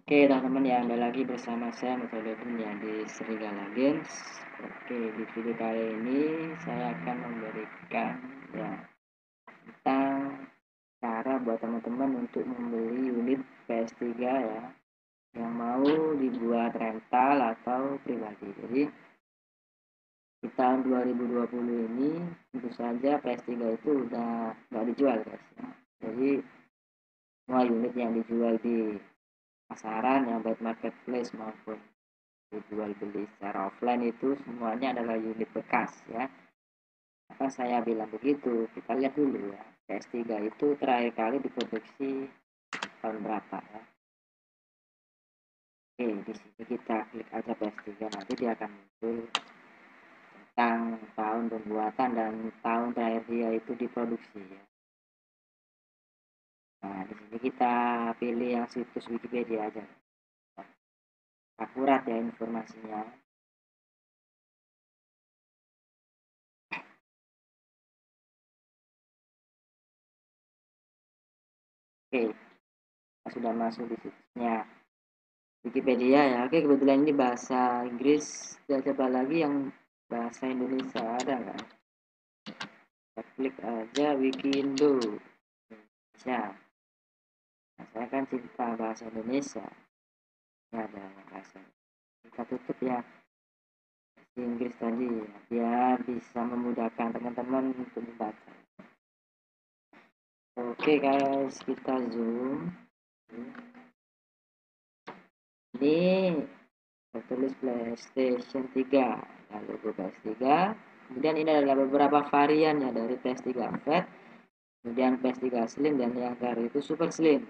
Oke teman-teman ya, Anda lagi bersama saya Mutadin ya di Serigala Games. Oke, di video kali ini saya akan memberikan ya tentang cara buat teman-teman untuk membeli unit PS3 ya yang mau dibuat rental atau pribadi. Jadi di tahun 2020 ini tentu saja PS3 itu udah nggak dijual guys ya. Jadi semua unit yang dijual di pasaran yang baik marketplace maupun dijual beli secara offline itu semuanya adalah unit bekas ya. Apa saya bilang begitu? Kita lihat dulu ya. PS3 itu terakhir kali diproduksi tahun berapa ya? Oke, di sini kita klik aja PS3, nanti dia akan muncul tentang tahun pembuatan dan tahun terakhir dia itu diproduksi ya. Nah, di sini kita pilih yang situs Wikipedia aja. Akurat ya informasinya. Oke, kita sudah masuk di situsnya Wikipedia ya. Oke, kebetulan ini bahasa Inggris. Dan coba lagi yang bahasa Indonesia ada nggak? Kita klik aja Wikindo Indonesia. Nah, saya kan cinta bahasa Indonesia. Ini ada yang bahasa. Kita tutup ya bahasa Inggris tadi ya, biar bisa memudahkan teman-teman untuk membaca. Oke guys, kita zoom. Ini tertulis PlayStation 3, nah, logo PS3. Kemudian ini adalah beberapa variannya dari PS3 Fat, kemudian PS3 Slim, dan yang terakhir itu Super Slim.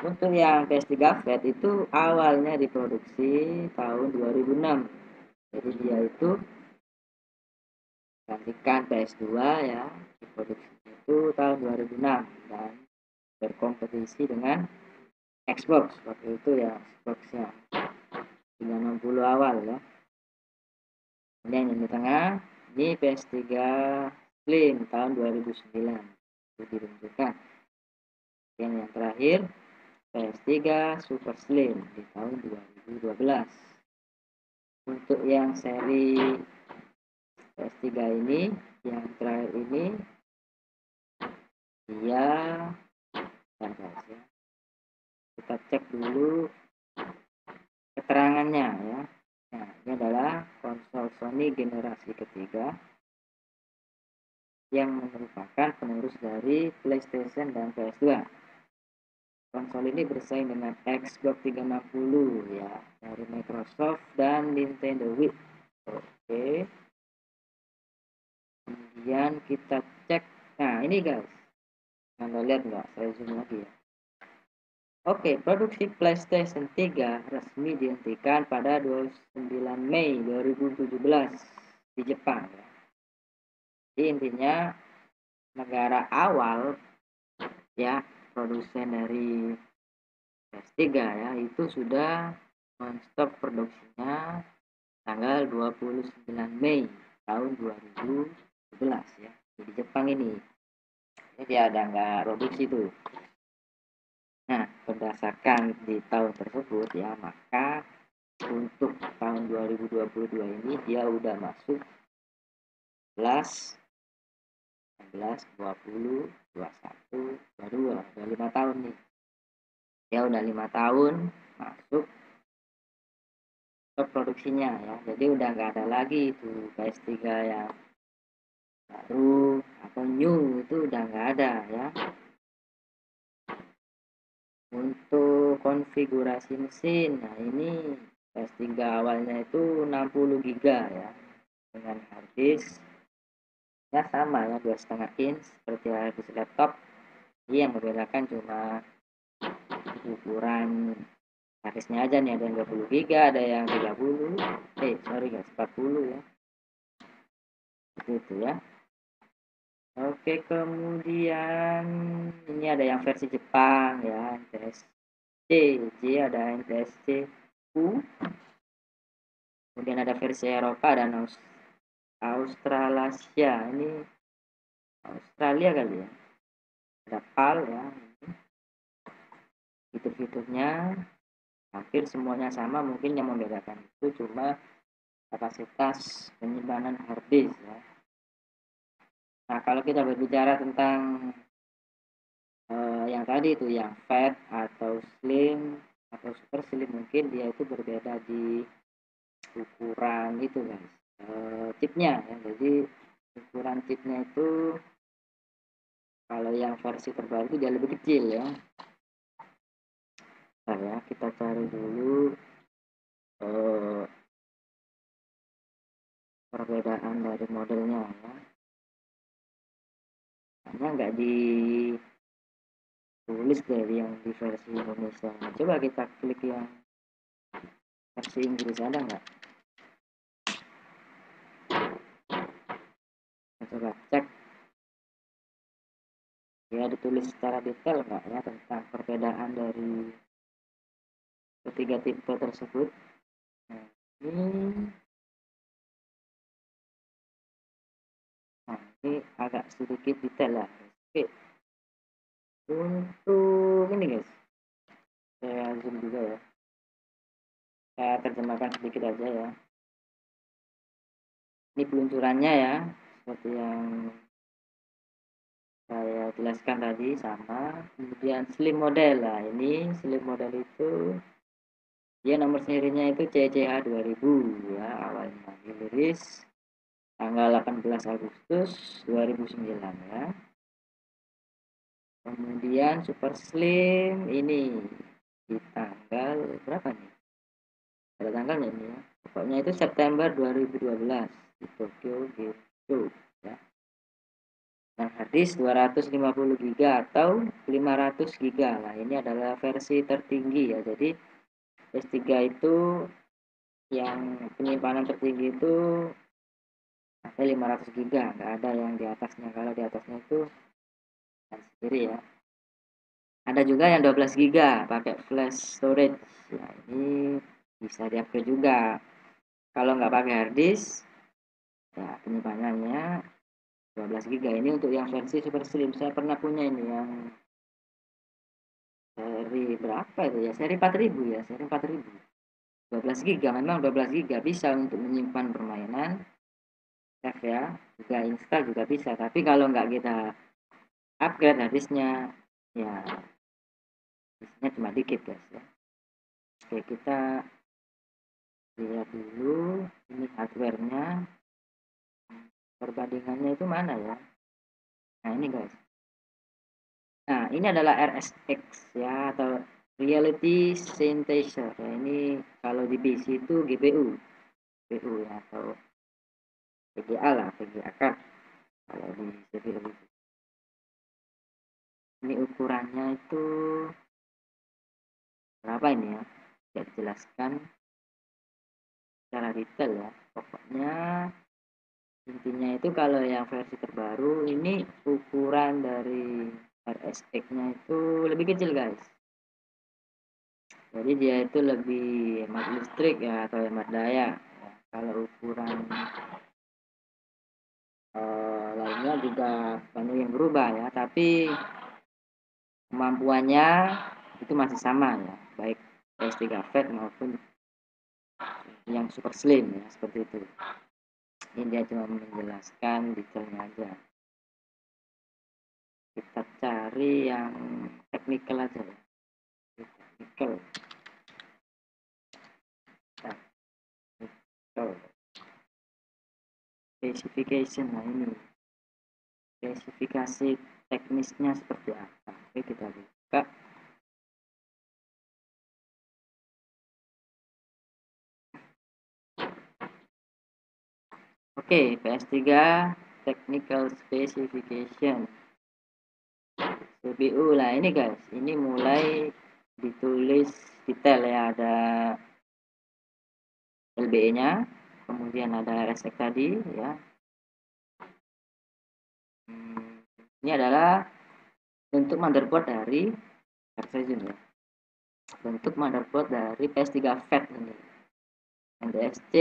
Untuk yang PS3 Fat itu awalnya diproduksi tahun 2006. Jadi dia itu gantikan PS2 ya, diproduksi itu tahun 2006 dan berkompetisi dengan Xbox waktu itu ya, Xbox-nya 360 awal ya. Kemudian yang di tengah ini PS3 Slim tahun 2009 itu diluncurkan. Dan yang terakhir PS3 Super Slim di tahun 2012. Untuk yang seri PS3 ini yang terakhir ini dia guys ya. Kita cek dulu keterangannya ya. Nah, ini adalah konsol Sony generasi ketiga yang merupakan penerus dari PlayStation dan PS2. Konsol ini bersaing dengan Xbox 360 ya, dari Microsoft dan Nintendo Wii. Oke. Kemudian kita cek. Nah, ini guys. Anda lihat nggak? Saya zoom lagi ya. Oke, produksi PlayStation 3 resmi dihentikan pada 29 Mei 2017 di Jepang ya. Jadi intinya negara awal ya produsen dari PS3 ya itu sudah menstop produksinya tanggal 29 Mei tahun 2017 ya. Di Jepang ini. Jadi ada nggak produksi tuh. Nah, berdasarkan di tahun tersebut ya, maka untuk tahun 2022 ini dia udah masuk 11, 11, 20, 21, 22, udah 5 tahun nih. Ya udah 5 tahun masuk ke produksinya ya. Jadi udah nggak ada lagi itu PS3 yang baru atau new itu udah nggak ada ya. Untuk konfigurasi mesin, nah ini PS3 awalnya itu 60 GB ya, dengan harddisk ya sama ya 2,5 inch seperti harddisk laptop. Jadi yang membedakan cuma ukuran harddisknya aja nih, ada yang 20 GB, ada yang 30, sorry guys, 40 ya, itu ya. Oke, kemudian ini ada yang versi Jepang ya, NTSC, J ada NTSC U, kemudian ada versi Eropa dan Australasia, ini Australia kali ya, ada PAL ya, fitur-fitur fiturnya hampir semuanya sama, mungkin yang membedakan itu cuma kapasitas penyimpanan hard disk ya. Nah, kalau kita berbicara tentang yang tadi itu yang fat atau slim atau super slim, mungkin dia itu berbeda di ukuran itu guys, chipnya ya. Jadi ukuran chipnya itu kalau yang versi terbaru itu dia lebih kecil ya. Nah ya, kita cari dulu perbedaan dari modelnya ya. Karena nggak ditulis dari yang di versi Indonesia. Nah, coba kita klik yang versi Inggris, ada nggak? Kita coba cek ya, ditulis secara detail nggak ya tentang perbedaan dari ketiga tipe tersebut. Nah, ini agak sedikit detail lah. Oke, untuk ini guys, saya zoom juga ya, saya terjemahkan sedikit aja ya. Ini peluncurannya ya, seperti yang saya jelaskan tadi sama. Kemudian slim model, lah ini slim model itu dia nomor serinya itu CCH 2000 ya, awalnya dirilis tanggal 18 Agustus 2009 ya. Kemudian super slim ini di tanggal berapa nih? Ada tanggalnya ini ya. Pokoknya itu September 2012 di Tokyo gitu ya. Nah, harddisk 250 GB atau 500 GB. Nah, ini adalah versi tertinggi ya. Jadi S3 itu yang penyimpanan tertinggi itu sampai 500 GB, nggak ada yang di atasnya. Kalau di atasnya itu sendiri ya. Ada juga yang 12 GB pakai flash storage. Ya, ini bisa diupgrade juga. Kalau nggak pakai harddisk, ya penyimpanannya 12 GB. Ini untuk yang versi super slim. Saya pernah punya ini yang seri berapa itu ya? Seri 4000 ya, seri 4000. 12 GB, memang 12 GB bisa untuk menyimpan permainan. Save ya, juga install juga bisa. Tapi kalau nggak kita upgrade harddisknya, ya disknya cuma dikit guys ya. Oke, kita lihat dulu ini hardware-nya. Perbandingannya itu mana ya? Nah, ini guys. Nah, ini adalah RSX ya, atau Reality Synthesizer. Ya, ini kalau di PC itu GPU, GPU ya, atau VGA lah, VGA card kalau di CPU itu. Ini ukurannya itu berapa ini ya? Tidak dijelaskan secara detail ya. Pokoknya intinya itu kalau yang versi terbaru ini ukuran dari RSX-nya itu lebih kecil guys. Jadi dia itu lebih hemat listrik ya, atau hemat daya. Kalau ukuran lainnya juga banyak yang berubah ya, tapi kemampuannya itu masih sama ya, baik PS3 Fat maupun yang super slim ya, seperti itu. Ini dia cuma menjelaskan detailnya aja. Kita cari yang technical aja ya. Technical. Specification, nah ini spesifikasi teknisnya seperti apa. Oke, kita buka. Oke, PS3 technical specification. CPU lah ini guys, ini mulai ditulis detail ya, ada LBE-nya, kemudian ada RSX tadi ya. Ini adalah bentuk motherboard dari Ryzen ya. Bentuk motherboard dari PS3 Fat ini. NTSC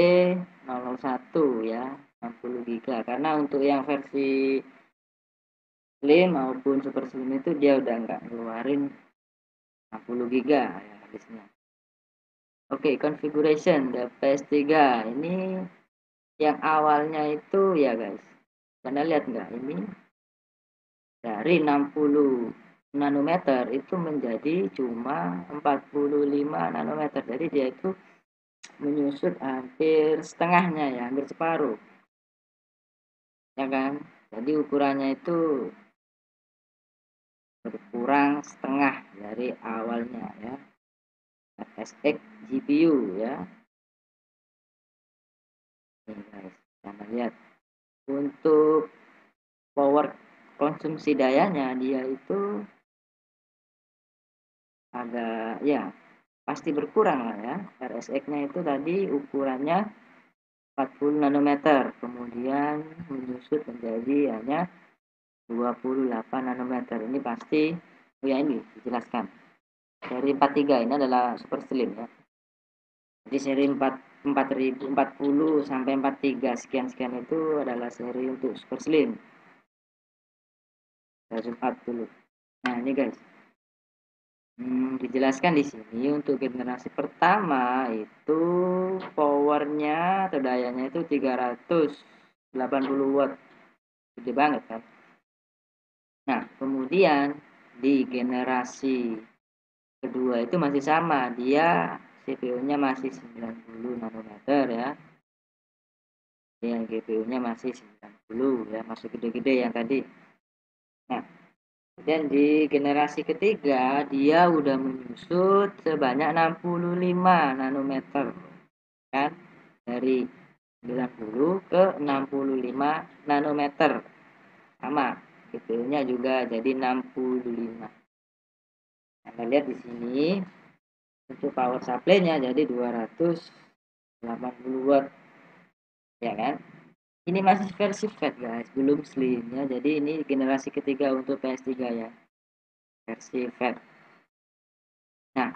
001 ya, 60 GB. Karena untuk yang versi slim maupun super slim itu dia udah nggak ngeluarin 60 GB ya habisnya. Oke, configuration the PS3 ini yang awalnya itu ya guys. Anda lihat nggak ini dari 60 nanometer itu menjadi cuma 45 nanometer. Jadi dia itu menyusut hampir setengahnya ya, hampir separuh. Ya kan? Jadi ukurannya itu berkurang setengah dari awalnya ya. RSX GPU ya. Nih guys, kita lihat untuk power konsumsi dayanya dia itu agak ya pasti berkurang lah ya. RSX-nya itu tadi ukurannya 40 nanometer, kemudian menyusut menjadi hanya 28 nanometer. Ini pasti ya ini dijelaskan. Seri 43 ini adalah super slim ya. Jadi seri 4040 sampai 43 sekian-sekian itu adalah seri untuk super slim. Seri 40. Nah, ini guys. Dijelaskan di sini untuk generasi pertama itu powernya atau dayanya itu 380 watt. Gede banget kan. Nah, kemudian di generasi kedua itu masih sama, dia CPU-nya masih 90 nanometer ya. Yang GPU-nya masih 90 ya, masih gede-gede yang tadi. Nah, dan di generasi ketiga dia udah menyusut sebanyak 65 nanometer kan, dari 90 ke 65 nanometer sama, GPU-nya juga jadi 65. Nah, kita lihat di sini untuk power supply-nya jadi 280 watt ya kan. Ini masih versi fat guys, belum slim ya. Jadi ini generasi ketiga untuk PS3 ya, versi fat. Nah,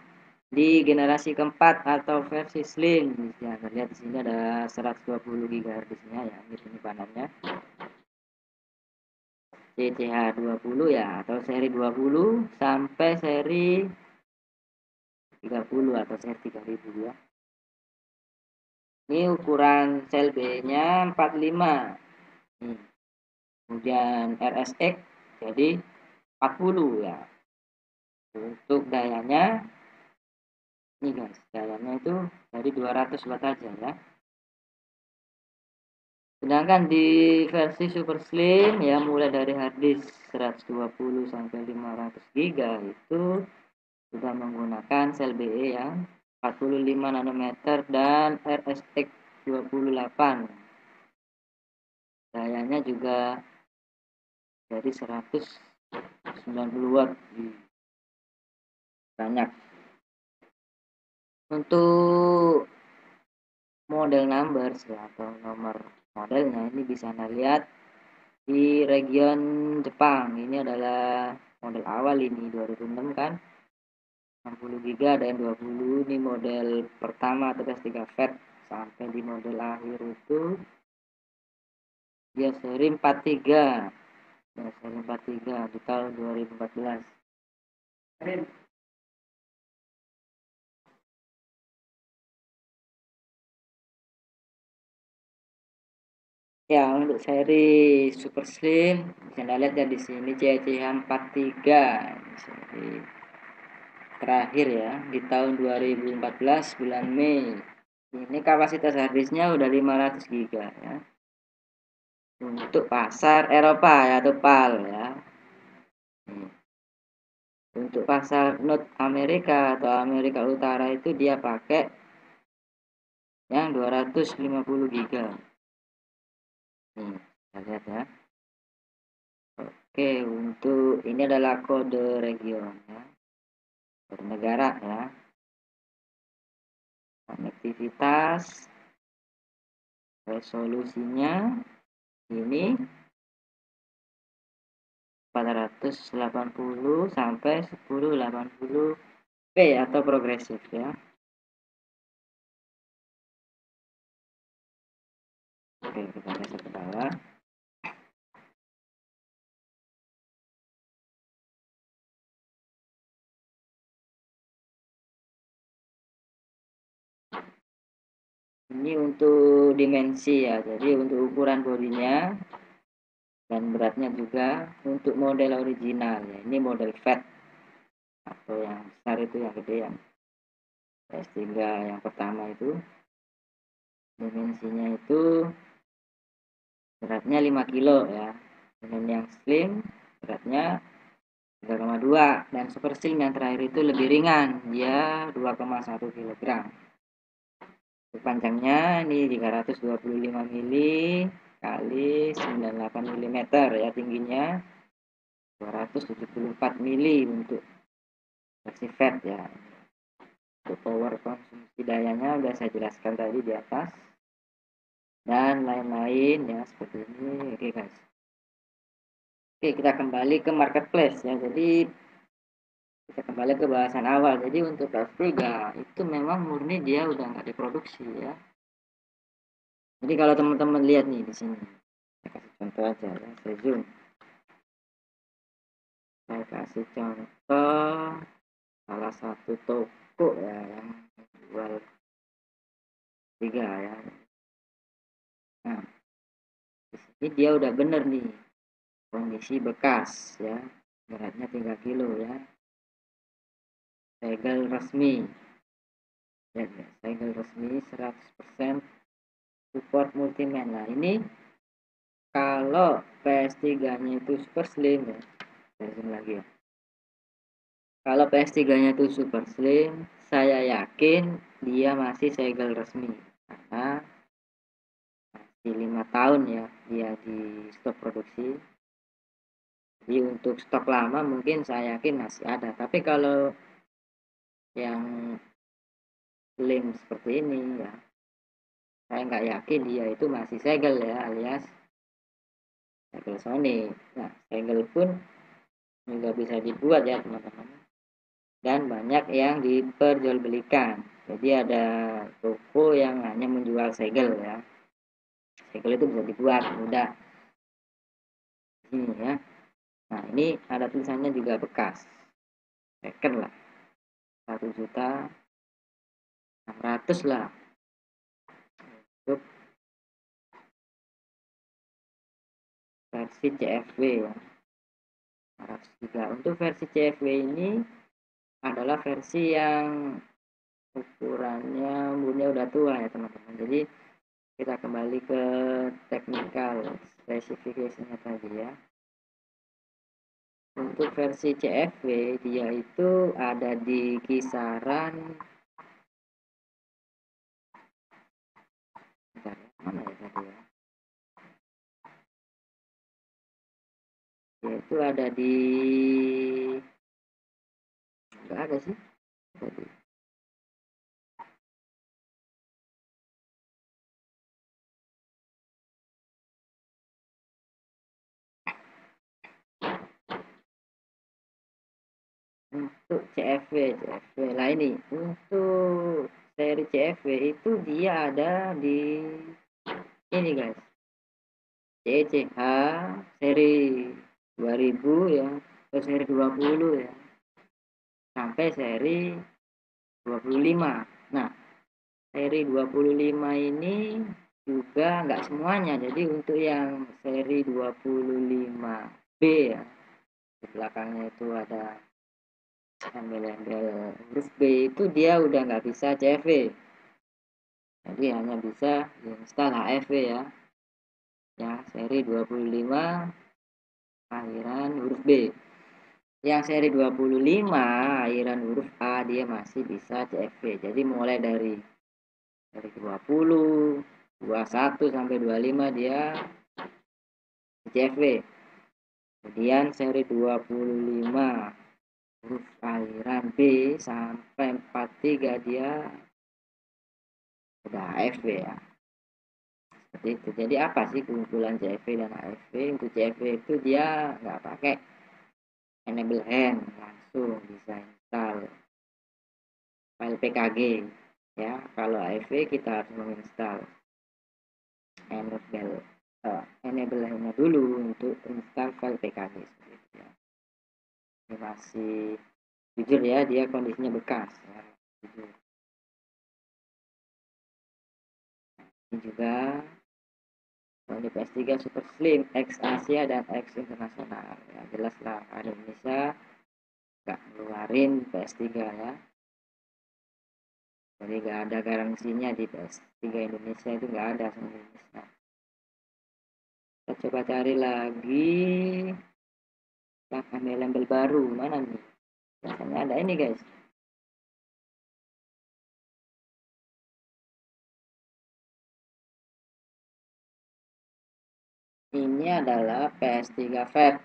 di generasi keempat atau versi slim ya, lihat di sini ada 120 GHz-nya ya, ini penyimpanannya. CCH20 ya, atau seri 20 sampai seri 30 atau seri 3000 ya. Ini ukuran sel B-nya 45. Kemudian RSX jadi 40 ya. Untuk dayanya ini guys, dayanya itu dari 200 watt aja ya. Sedangkan di versi super slim ya, mulai dari harddisk 120 sampai 500 GB itu sudah menggunakan sel BE yang 45 nanometer dan RSX 28. Dayanya juga dari 190 watt. Banyak. Untuk model numbers ya, atau nomor modelnya ini bisa Anda lihat di region Jepang. Ini adalah model awal ini 2006 kan, 60 GB ada yang 20. Ini model pertama atau PS3 FAT. Sampai di model akhir itu dia seri 43 ya, seri 43 di tahun 2014. Ya, untuk seri super slim bisa Anda lihat ya di sini CCH43 seri terakhir ya di tahun 2014 bulan Mei. Ini kapasitas harddisknya udah 500 GB ya. Untuk pasar Eropa ya, atau PAL ya. Untuk pasar North Amerika atau Amerika Utara itu dia pakai yang 250 GB. Kita lihat ya. Oke, untuk ini adalah kode region ya. Kode negara ya. Konektivitas resolusinya ini 480 sampai 1080p atau progresif ya. Oke, kita geser ke bawah. Ini untuk dimensi ya, jadi untuk ukuran bodinya dan beratnya juga untuk model original ya. Ini model fat atau yang besar itu, yang gede, yang PS3 yang pertama itu. Dimensinya itu beratnya 5 kilo ya. Dengan yang slim beratnya 3,2, dan super slim yang terakhir itu lebih ringan, dia 2,1 kg. Panjangnya ini 325 mili kali 98 mm ya, tingginya 274 mili untuk versi fat ya. Untuk power konsumsi dayanya udah saya jelaskan tadi di atas, dan lain-lain ya seperti ini. Oke guys, oke kita kembali ke marketplace ya. Jadi kita kembali ke bahasan awal. Jadi untuk PS3 itu memang murni dia udah nggak diproduksi ya. Jadi kalau teman-teman lihat nih di sini, saya kasih contoh aja ya, saya zoom. Saya kasih contoh salah satu toko ya yang jual tiga ya. Nah, di sini dia udah bener nih kondisi bekas ya, beratnya 3 kilo ya, segel resmi ya, segel resmi 100% support multiman. Nah ini kalau PS3 nya itu super slim ya, saya zoom lagi ya. Kalau PS3 nya itu super slim, saya yakin dia masih segel resmi karena masih 5 tahun ya dia di stop produksi. Jadi untuk stok lama mungkin saya yakin masih ada, tapi kalau yang slim seperti ini ya, saya nggak yakin dia itu masih segel ya, alias segel Sony. Nah, segel pun juga bisa dibuat ya teman-teman, dan banyak yang diperjualbelikan. Jadi ada toko yang hanya menjual segel ya, segel itu bisa dibuat mudah ini ya. Nah ini ada tulisannya juga bekas, second lah, 1.600.000 lah untuk versi CFW ya. 100 GB. Untuk versi CFW ini adalah versi yang ukurannya umurnya udah tua ya teman-teman. Jadi kita kembali ke technical specification-nya tadi ya. Untuk versi CFW dia itu ada di kisaran, bentar, mana ya tadi ya, yaitu ada di, nggak ada sih tadi. Untuk CFW lah ini, untuk seri CFW itu dia ada di ini guys, CCH seri 2000 ya, ke seri 20 ya, sampai seri 25. Nah seri 25 ini juga nggak semuanya, jadi untuk yang seri 25B ya, di belakangnya itu ada embel-embel huruf B, itu dia udah nggak bisa CFW, jadi hanya bisa install HFW ya, seri 25 akhiran huruf B. Yang seri 25 akhiran huruf A dia masih bisa CFW, jadi mulai dari 20, 21 sampai 25 dia CFW. Kemudian seri 25 huruf akhiran B sampai 43 dia udah AFW ya. Seperti itu. Jadi apa sih keunggulan CFW dan AFW? Untuk CFW itu dia nggak pakai enable hand, langsung bisa install file PKG ya. Kalau AFW kita harus menginstal enable handnya dulu untuk install file PKG seperti itu ya. Ini masih jujur ya, dia kondisinya bekas ya, jujur. juga ini PS3 Super Slim X Asia dan X Internasional ya, jelas lah Indonesia nggak ngeluarin PS3 ya, jadi nggak ada garansinya di PS3 Indonesia, itu nggak ada sama Indonesia. Kita coba cari lagi yang embel-embel baru mana nih, biasanya ada ini guys. Ini adalah PS3 Fat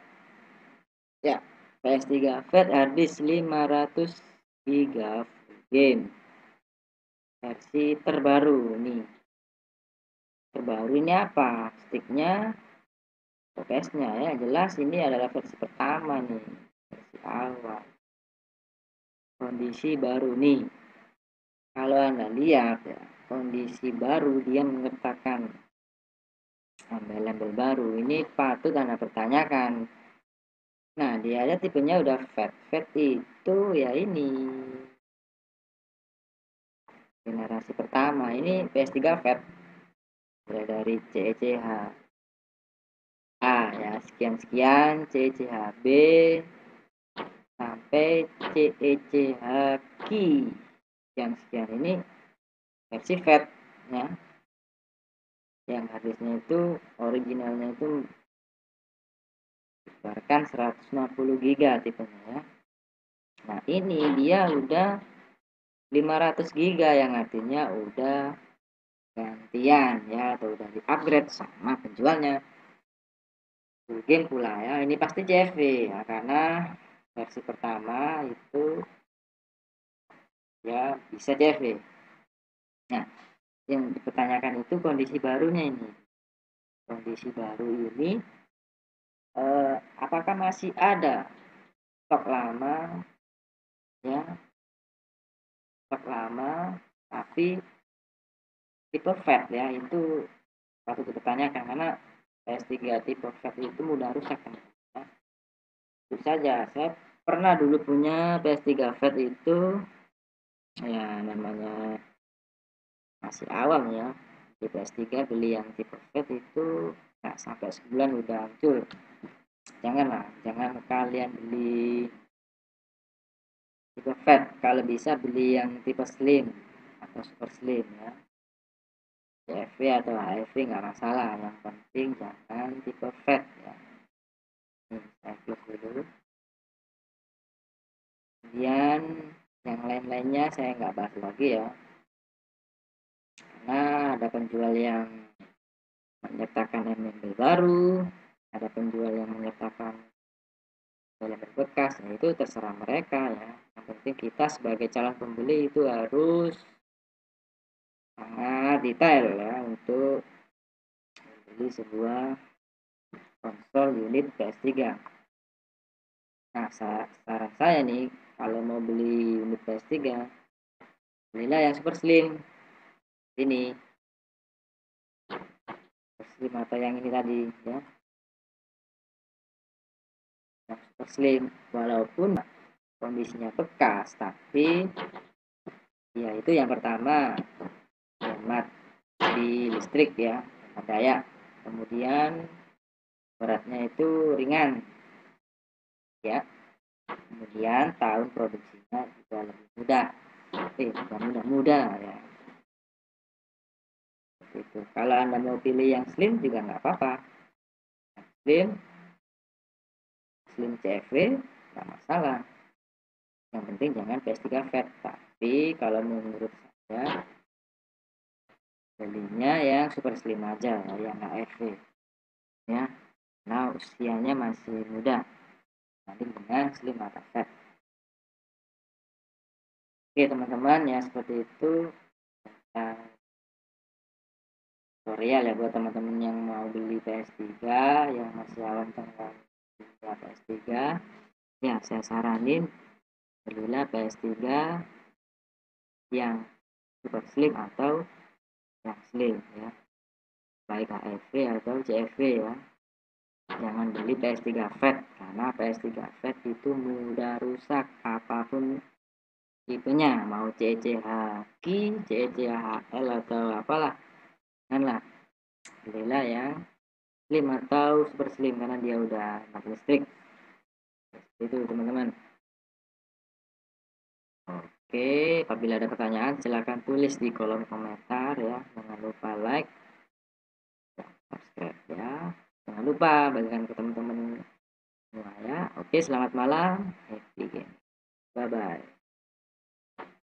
ya, PS3 Fat harddisk 500 GB game versi terbaru nih. Terbaru ini apa? Sticknya, PS-nya ya, jelas ini adalah versi pertama nih, versi awal. Kondisi baru nih. Kalau Anda lihat ya, kondisi baru dia mengatakan embel-embel baru. Ini patut Anda pertanyakan. Nah, dia aja tipenya udah fat. Fat itu ya ini generasi pertama. Ini PS3 fat. Mulai dari CECH A ya, sekian-sekian CECH B sampai CECH Ki. Sekian-sekian ini versi fat ya. Yang harddisknya itu originalnya itu bahkan 160 GB tipenya ya. Nah, ini dia udah 500 GB yang artinya udah gantian ya, atau udah di-upgrade sama penjualnya. Mungkin pula ya, ini pasti CFV ya, karena versi pertama itu ya bisa CFV. Nah, yang dipertanyakan itu kondisi barunya ini. Kondisi baru ini apakah masih ada stok lama ya, stok lama tapi tipe fat ya, itu patut dipertanyakan karena PS3 tipe fat itu mudah rusak kan ya. Itu saja, saya pernah dulu punya PS3 fat itu ya, namanya masih awam ya, di PS3 beli yang tipe fat itu nggak sampai sebulan udah hancur. Jangan kalian beli tipe fat, kalau bisa beli yang tipe slim atau super slim ya, CFV atau HFV nggak masalah, yang penting jangan tipe fat ya. Saya close dulu, kemudian yang lain-lainnya saya nggak bahas lagi ya, karena ada penjual yang menyertakan embel baru, ada penjual yang menyertakan embel bekas, nah itu terserah mereka ya. Yang penting kita sebagai calon pembeli itu harus sangat detail ya untuk membeli sebuah konsol unit PS3. Nah, saran saya nih, kalau mau beli unit PS3, belilah yang super slim ini, super slim atau yang ini tadi ya, yang super slim, walaupun kondisinya bekas, tapi ya itu yang pertama, hemat di listrik ya, hemat daya, kemudian beratnya itu ringan ya, kemudian tahun produksinya juga lebih mudah, bukan mudah-mudah ya, itu. Kalau Anda mau pilih yang slim juga nggak apa-apa, slim CFV nggak masalah, yang penting jangan PS3 fat. Tapi kalau menurut saya belinya yang super slim aja ya, yang AFV ya, nah usianya masih muda dibanding dengan slim atau fat. Oke teman-teman ya, seperti itu tutorial ya buat teman-teman yang mau beli PS3, yang masih awam tentang PS3 ya, saya saranin belilah PS3 yang super slim atau yang slim ya, baik AFV atau CFV ya. Jangan beli PS3 fat, karena PS3 fat itu mudah rusak apapun tipenya, mau CCH Ki, CCHL atau apalah, Janganlah belilah yang slim atau super slim karena dia udah mati listrik. Itu teman-teman. Oke, apabila ada pertanyaan silahkan tulis di kolom komentar ya. Jangan lupa like, subscribe ya. Jangan lupa bagikan ke teman-teman semua ya. Oke, selamat malam. Happy game. Bye bye.